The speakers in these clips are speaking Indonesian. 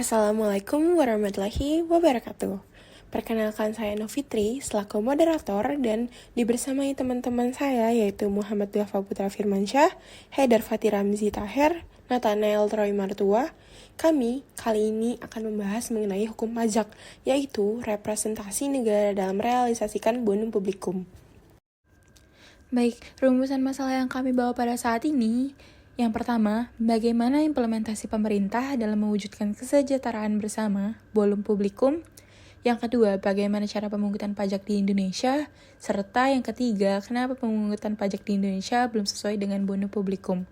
Assalamualaikum warahmatullahi wabarakatuh. Perkenalkan saya Novitri selaku moderator dan dibersamai teman-teman saya yaitu Muhammad Dwafa Putra Firmansyah, Haidar Fatih Ramzi Taher, Nathanael Troy Martua. Kami kali ini akan membahas mengenai hukum pajak, yaitu representasi negara dalam merealisasikan bonum publikum. Baik, rumusan masalah yang kami bawa pada saat ini. Yang pertama, bagaimana implementasi pemerintah dalam mewujudkan kesejahteraan bersama, bonum publikum. Yang kedua, bagaimana cara pemungutan pajak di Indonesia. Serta yang ketiga, kenapa pemungutan pajak di Indonesia belum sesuai dengan bonum publikum.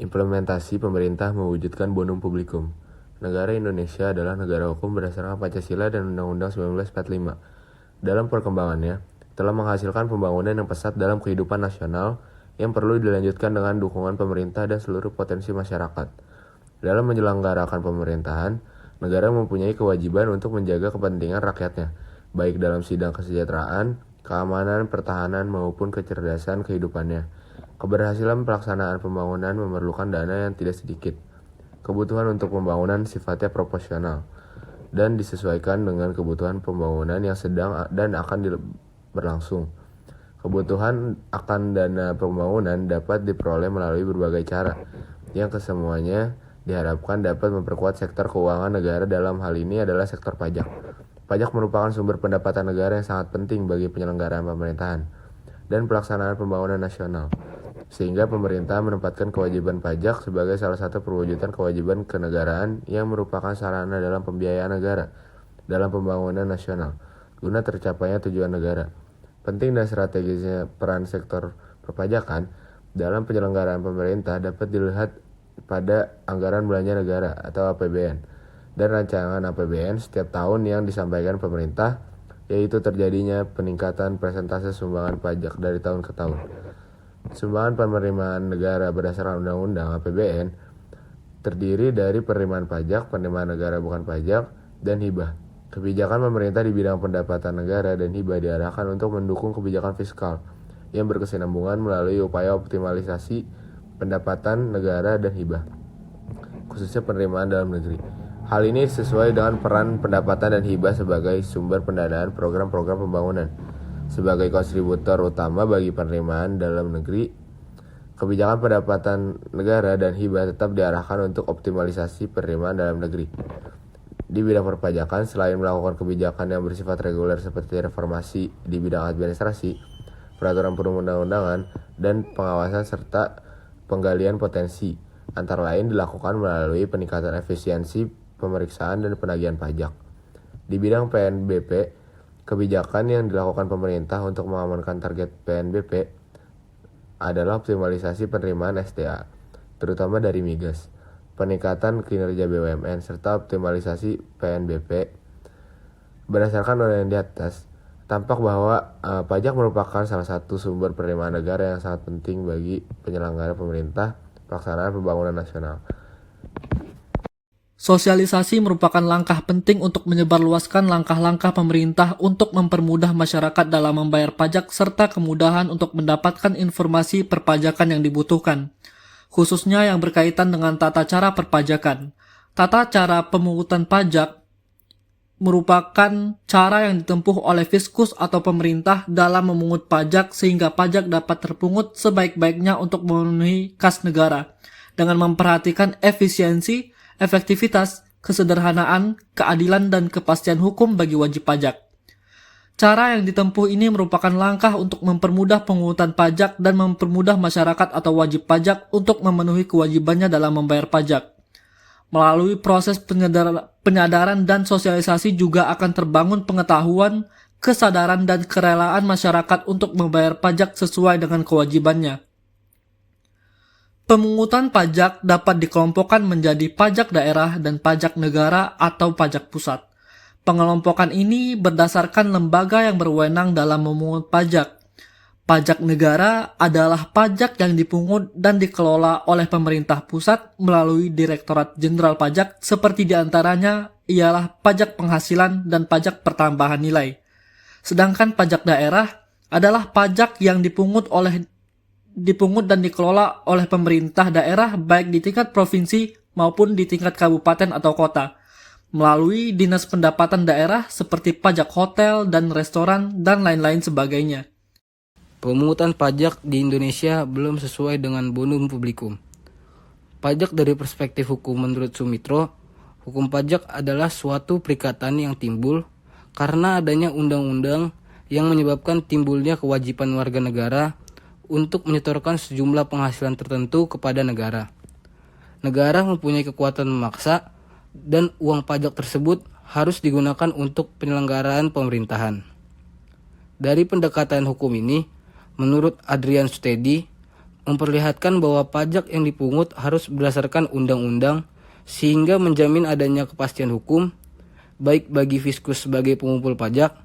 Implementasi pemerintah mewujudkan bonum publikum. Negara Indonesia adalah negara hukum berdasarkan Pancasila dan Undang-Undang 1945. Dalam perkembangannya, telah menghasilkan pembangunan yang pesat dalam kehidupan nasional yang perlu dilanjutkan dengan dukungan pemerintah dan seluruh potensi masyarakat. Dalam menyelenggarakan pemerintahan, negara mempunyai kewajiban untuk menjaga kepentingan rakyatnya, baik dalam sidang kesejahteraan, keamanan, pertahanan, maupun kecerdasan kehidupannya. Keberhasilan pelaksanaan pembangunan memerlukan dana yang tidak sedikit. Kebutuhan untuk pembangunan sifatnya proporsional dan disesuaikan dengan kebutuhan pembangunan yang sedang dan akan berlangsung. Kebutuhan akan dana pembangunan dapat diperoleh melalui berbagai cara, yang kesemuanya diharapkan dapat memperkuat sektor keuangan negara. Dalam hal ini adalah sektor pajak. Pajak merupakan sumber pendapatan negara yang sangat penting bagi penyelenggaraan pemerintahan dan pelaksanaan pembangunan nasional, sehingga pemerintah menempatkan kewajiban pajak sebagai salah satu perwujudan kewajiban kenegaraan yang merupakan sarana dalam pembiayaan negara dalam pembangunan nasional, guna tercapainya tujuan negara. Penting dan strategisnya peran sektor perpajakan dalam penyelenggaraan pemerintah dapat dilihat pada anggaran belanja negara atau APBN dan rancangan APBN setiap tahun yang disampaikan pemerintah, yaitu terjadinya peningkatan persentase sumbangan pajak dari tahun ke tahun. Sumbangan penerimaan negara berdasarkan Undang-Undang APBN terdiri dari penerimaan pajak, penerimaan negara bukan pajak, dan hibah. Kebijakan pemerintah di bidang pendapatan negara dan hibah diarahkan untuk mendukung kebijakan fiskal yang berkesinambungan melalui upaya optimalisasi pendapatan negara dan hibah, khususnya penerimaan dalam negeri. Hal ini sesuai dengan peran pendapatan dan hibah sebagai sumber pendanaan program-program pembangunan. Sebagai kontributor utama bagi penerimaan dalam negeri, kebijakan pendapatan negara dan hibah tetap diarahkan untuk optimalisasi penerimaan dalam negeri. Di bidang perpajakan, selain melakukan kebijakan yang bersifat reguler seperti reformasi di bidang administrasi, peraturan perundang-undangan, dan pengawasan serta penggalian potensi, antara lain dilakukan melalui peningkatan efisiensi pemeriksaan dan penagihan pajak. Di bidang PNBP, kebijakan yang dilakukan pemerintah untuk mengamankan target PNBP adalah optimalisasi penerimaan SDA, terutama dari migas, peningkatan kinerja BUMN, serta optimalisasi PNBP. Berdasarkan yang di atas, tampak bahwa pajak merupakan salah satu sumber penerimaan negara yang sangat penting bagi penyelenggara pemerintah pelaksanaan pembangunan nasional. Sosialisasi merupakan langkah penting untuk menyebarluaskan langkah-langkah pemerintah untuk mempermudah masyarakat dalam membayar pajak serta kemudahan untuk mendapatkan informasi perpajakan yang dibutuhkan, khususnya yang berkaitan dengan tata cara perpajakan. Tata cara pemungutan pajak merupakan cara yang ditempuh oleh fiskus atau pemerintah dalam memungut pajak sehingga pajak dapat terpungut sebaik-baiknya untuk memenuhi kas negara, dengan memperhatikan efisiensi, efektivitas, kesederhanaan, keadilan, dan kepastian hukum bagi wajib pajak. Cara yang ditempuh ini merupakan langkah untuk mempermudah pemungutan pajak dan mempermudah masyarakat atau wajib pajak untuk memenuhi kewajibannya dalam membayar pajak. Melalui proses penyadaran dan sosialisasi juga akan terbangun pengetahuan, kesadaran, dan kerelaan masyarakat untuk membayar pajak sesuai dengan kewajibannya. Pemungutan pajak dapat dikelompokkan menjadi pajak daerah dan pajak negara atau pajak pusat. Pengelompokan ini berdasarkan lembaga yang berwenang dalam memungut pajak. Pajak negara adalah pajak yang dipungut dan dikelola oleh pemerintah pusat melalui Direktorat Jenderal Pajak, seperti diantaranya ialah pajak penghasilan dan pajak pertambahan nilai. Sedangkan pajak daerah adalah pajak yang dipungut dan dikelola oleh pemerintah daerah baik di tingkat provinsi maupun di tingkat kabupaten atau kota, melalui dinas pendapatan daerah seperti pajak hotel dan restoran dan lain-lain sebagainya. Pemungutan pajak di Indonesia belum sesuai dengan bonum publikum. Pajak dari perspektif hukum menurut Sumitro, hukum pajak adalah suatu perikatan yang timbul karena adanya undang-undang yang menyebabkan timbulnya kewajiban warga negara untuk menyetorkan sejumlah penghasilan tertentu kepada negara. Negara mempunyai kekuatan memaksa dan uang pajak tersebut harus digunakan untuk penyelenggaraan pemerintahan. Dari pendekatan hukum ini, menurut Adrian Stedi, memperlihatkan bahwa pajak yang dipungut harus berdasarkan undang-undang sehingga menjamin adanya kepastian hukum, baik bagi fiskus sebagai pengumpul pajak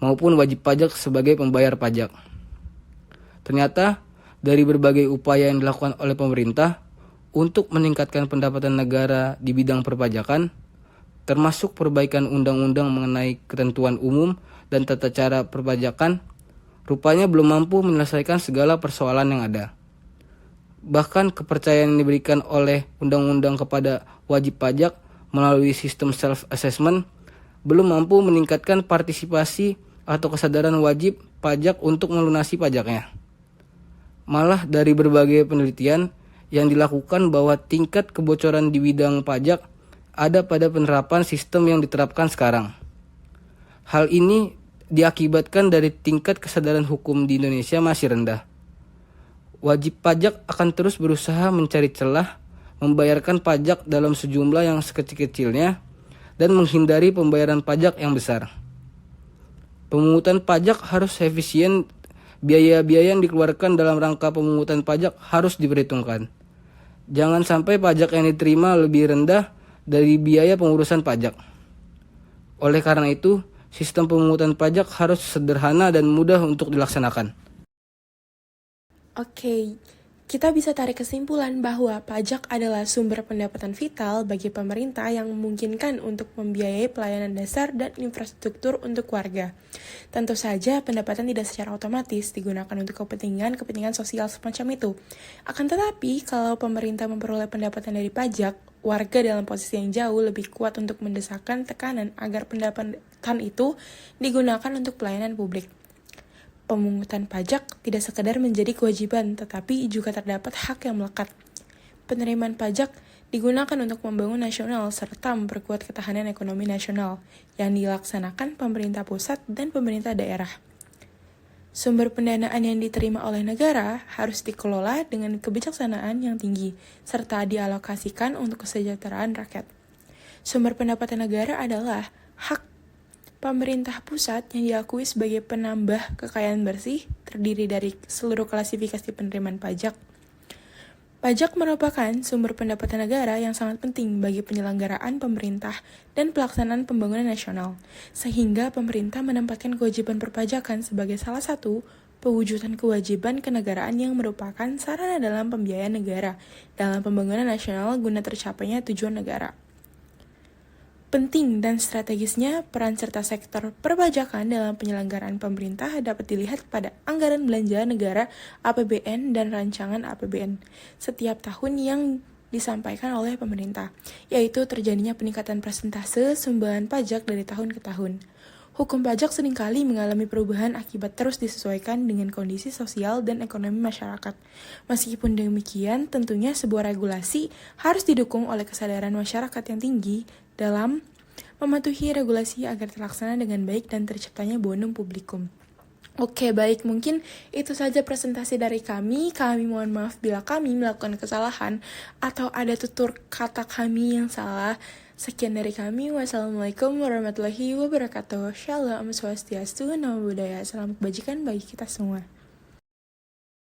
maupun wajib pajak sebagai pembayar pajak. Ternyata, dari berbagai upaya yang dilakukan oleh pemerintah untuk meningkatkan pendapatan negara di bidang perpajakan, termasuk perbaikan undang-undang mengenai ketentuan umum dan tata cara perpajakan, rupanya belum mampu menyelesaikan segala persoalan yang ada. Bahkan kepercayaan yang diberikan oleh undang-undang kepada wajib pajak melalui sistem self-assessment belum mampu meningkatkan partisipasi atau kesadaran wajib pajak untuk melunasi pajaknya. Malah dari berbagai penelitian yang dilakukan bahwa tingkat kebocoran di bidang pajak ada pada penerapan sistem yang diterapkan sekarang. Hal ini diakibatkan dari tingkat kesadaran hukum di Indonesia masih rendah. Wajib pajak akan terus berusaha mencari celah, membayarkan pajak dalam sejumlah yang sekecil-kecilnya, dan menghindari pembayaran pajak yang besar. Pemungutan pajak harus efisien, biaya-biaya yang dikeluarkan dalam rangka pemungutan pajak harus diperhitungkan. Jangan sampai pajak yang diterima lebih rendah dari biaya pengurusan pajak. Oleh karena itu, sistem pemungutan pajak harus sederhana dan mudah untuk dilaksanakan. Oke, kita bisa tarik kesimpulan bahwa pajak adalah sumber pendapatan vital bagi pemerintah yang memungkinkan untuk membiayai pelayanan dasar dan infrastruktur untuk warga. Tentu saja pendapatan tidak secara otomatis digunakan untuk kepentingan sosial semacam itu. Akan tetapi, kalau pemerintah memperoleh pendapatan dari pajak, warga dalam posisi yang jauh lebih kuat untuk mendesakkan tekanan agar pendapatan itu digunakan untuk pelayanan publik. Pemungutan pajak tidak sekedar menjadi kewajiban, tetapi juga terdapat hak yang melekat. Penerimaan pajak digunakan untuk membangun nasional serta memperkuat ketahanan ekonomi nasional yang dilaksanakan pemerintah pusat dan pemerintah daerah. Sumber pendanaan yang diterima oleh negara harus dikelola dengan kebijaksanaan yang tinggi, serta dialokasikan untuk kesejahteraan rakyat. Sumber pendapatan negara adalah hak pemerintah pusat yang diakui sebagai penambah kekayaan bersih, terdiri dari seluruh klasifikasi penerimaan pajak. Pajak merupakan sumber pendapatan negara yang sangat penting bagi penyelenggaraan pemerintah dan pelaksanaan pembangunan nasional, sehingga pemerintah menempatkan kewajiban perpajakan sebagai salah satu pewujudan kewajiban kenegaraan yang merupakan sarana dalam pembiayaan negara dalam pembangunan nasional guna tercapainya tujuan negara. Penting dan strategisnya peran serta sektor perpajakan dalam penyelenggaraan pemerintah dapat dilihat pada anggaran belanja negara APBN dan rancangan APBN setiap tahun yang disampaikan oleh pemerintah, yaitu terjadinya peningkatan persentase sumbangan pajak dari tahun ke tahun. Hukum pajak seringkali mengalami perubahan akibat terus disesuaikan dengan kondisi sosial dan ekonomi masyarakat. Meskipun demikian, tentunya sebuah regulasi harus didukung oleh kesadaran masyarakat yang tinggi dalam mematuhi regulasi agar terlaksana dengan baik dan terciptanya bonum publikum. Oke, baik, mungkin itu saja presentasi dari kami. Kami mohon maaf bila kami melakukan kesalahan atau ada tutur kata kami yang salah. Sekian dari kami. Wassalamualaikum warahmatullahi wabarakatuh. Shalom, swastiastu, namo buddhaya. Salam kebajikan bagi kita semua.